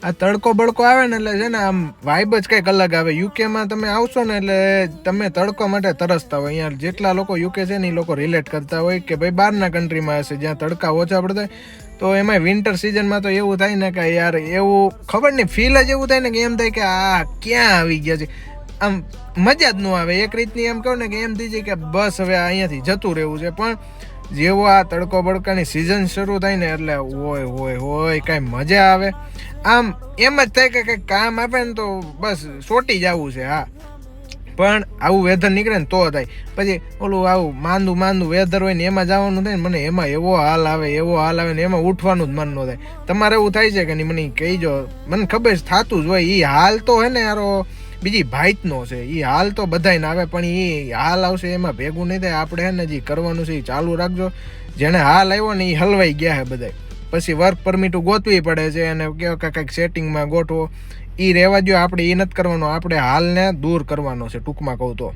આ તડકો બળકો આવે ને એટલે છે ને આમ વાઇબ જ કંઈક અલગ આવે. યુકેમાં તમે આવશો ને એટલે તમે તડકો માટે તરસતા હોય. અહીંયા જેટલા લોકો યુકે છે ને એ લોકો રિલેટ કરતા હોય કે ભાઈ બહારના કન્ટ્રીમાં હશે જ્યાં તડકા ઓછા પડતા હોય. તો એમાં વિન્ટર સિઝનમાં તો એવું થાય ને કે યાર એવું ખબર નહીં ફીલ જ એવું થાય ને કે એમ થાય કે આ ક્યાં આવી ગયા છે. આમ મજા જ ન આવે. એક રીતની એમ કહું ને કે એમ થઈ જાય કે બસ હવે અહીંયાથી જતું રહેવું છે. પણ જેવો આ તડકો બળકાની સિઝન શરૂ થાય ને એટલે હોય હોય હોય કાંઈ મજા આવે. આમ એમ જ થાય કે કંઈક કામ આપે ને તો બસ સોટી જવું છે. હા, પણ આવું વેધર નીકળે ને તો થાય. પછી ઓલું આવું માંદું વેધર હોય ને એમાં જવાનું થાય ને મને એમાં એવો હાલ આવે ને એમાં ઉઠવાનું જ મન ન થાય. તમારે એવું થાય છે કે નહીં મને કહીજો. મને ખબર છે થતું જ હોય. એ હાલ તો હે ને યારો બીજી ભાઈતનો છે. એ હાલ તો બધાય ના આવે પણ એ હાલ આવશે એમાં ભેગું નહીં થાય. આપણે હે ને જે કરવાનું છે એ ચાલુ રાખજો. જેને હાલ આવ્યો ને એ હલવાઈ ગયા છે બધાય. પછી વર્ક પરમિટ ગોતવી પડે છે અને કેવા કંઈક સેટિંગમાં ગોઠવો. એ રહેવા દો. આપણે એ નથી કરવાનો. આપણે હાલને દૂર કરવાનો છે ટૂંકમાં કહું તો.